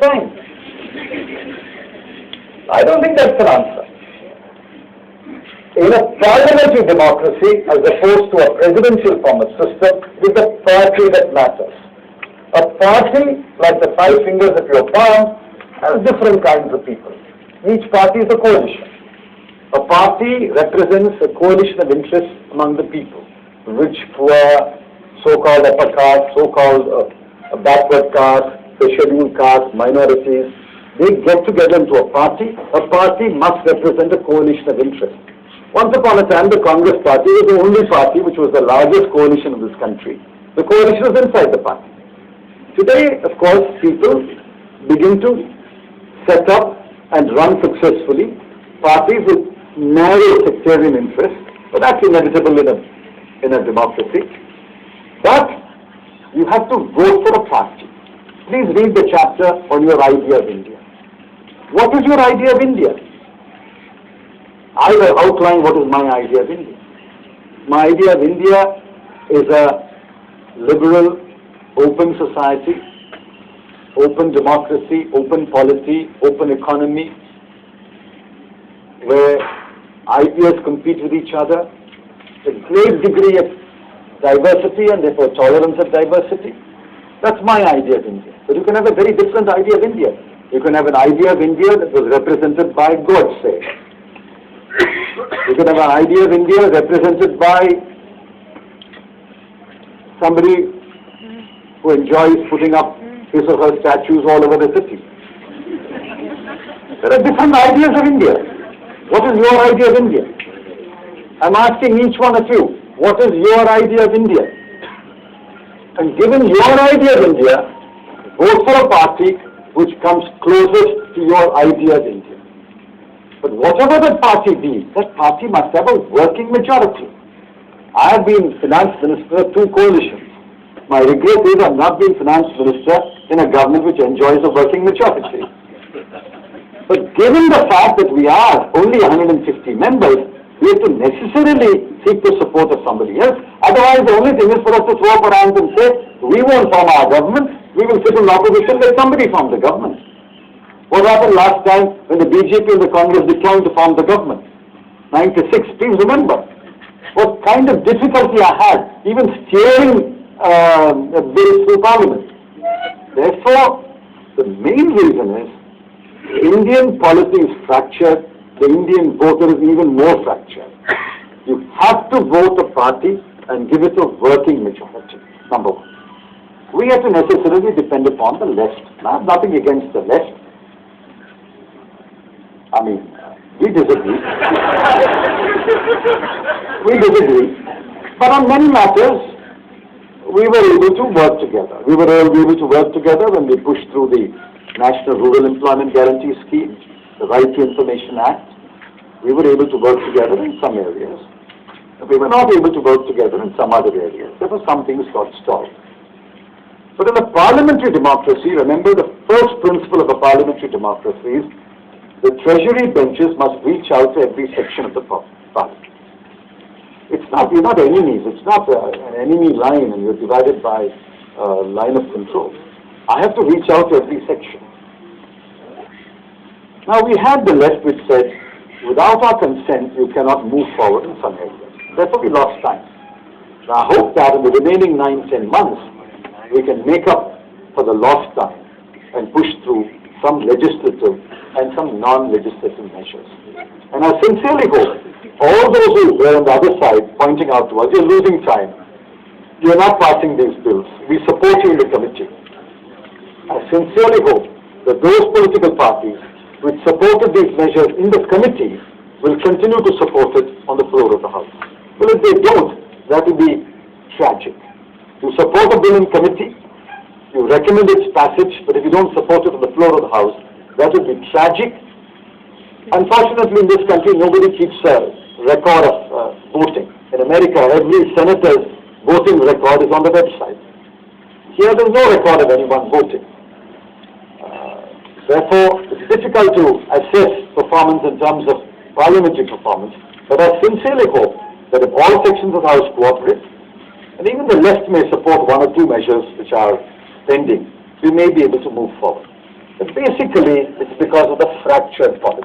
time. I don't think that's an answer. In a parliamentary democracy, as opposed to a presidential form of system, it's a party that matters. A party, like the five fingers of your palm, has different kinds of people. Each party is a coalition. A party represents a coalition of interests among the people. Rich, poor, so-called upper caste, so-called backward caste, the scheduled caste, minorities. They get together into a party. A party must represent a coalition of interests. Once upon a time, the Congress Party was the only party which was the largest coalition in this country. The coalition was inside the party. Today, of course, people begin to set up and run successfully parties with narrow sectarian interests, but that's inevitable in a democracy. But you have to vote for a party. Please read the chapter on your idea of India. What is your idea of India? I will outline what is my idea of India. My idea of India is a liberal, open society, open democracy, open polity, open economy, where ideas compete with each other, a great degree of diversity and therefore tolerance of diversity. That's my idea of India. But you can have a very different idea of India. You can have an idea of India that was represented by Godse. You can have an idea of India represented by somebody who enjoys putting up his or her statues all over the city. There are different ideas of India. What is your idea of India? I'm asking each one of you, what is your idea of India? And given your idea of India, vote for a party which comes closest to your idea of India. But whatever that party be, that party must have a working majority. I have been finance minister of two coalitions. My regret is I have not been finance minister in a government which enjoys a working majority. But given the fact that we are only 150 members, we have to necessarily seek the support of somebody else. Otherwise, the only thing is for us to throw up our hands and say, we won't form our government, we will sit in opposition, let somebody form the government. What happened last time when the BJP and the Congress declined to form the government? 96, please remember. What kind of difficulty I had even steering bills through Parliament. Therefore, the main reason is Indian polity is fractured, the Indian voter is even more fractured. You have to vote a party and give it a working majority, number one. We have to necessarily depend upon the left. I have nothing against the left. I mean, we disagree. We disagree. But on many matters, we were able to work together. We were able to work together when we pushed through the National Rural Employment Guarantee Scheme, the Right to Information Act. We were able to work together in some areas. We were not able to work together in some other areas. Therefore, some things got stalled. But in a parliamentary democracy, remember the first principle of a parliamentary democracy is the treasury benches must reach out to every section of the party. It's not, we're not enemies. It's not an enemy line and you're divided by a line of control. I have to reach out to every section. Now we had the left which said, without our consent, you cannot move forward in some areas. Therefore we lost time. Now I hope that in the remaining 9-10 months, we can make up for the lost time and push through some legislative and some non-legislative measures. And I sincerely hope all those who were on the other side pointing out to us, you're losing time. You're not passing these bills. We support you in the committee. I sincerely hope that those political parties which supported these measures in the committee will continue to support it on the floor of the House. Well, if they don't, that will be tragic. You support a bill in committee, you recommend its passage, but if you don't support it on the floor of the House, that will be tragic. Unfortunately, in this country, nobody keeps a record of voting. In America, every senator's voting record is on the website. Here, there's no record of anyone voting. Therefore, it's difficult to assess performance in terms of parliamentary performance, but I sincerely hope that if all sections of the House cooperate, and even the left may support one or two measures which are pending, we may be able to move forward. Basically, it's because of the fractured politics.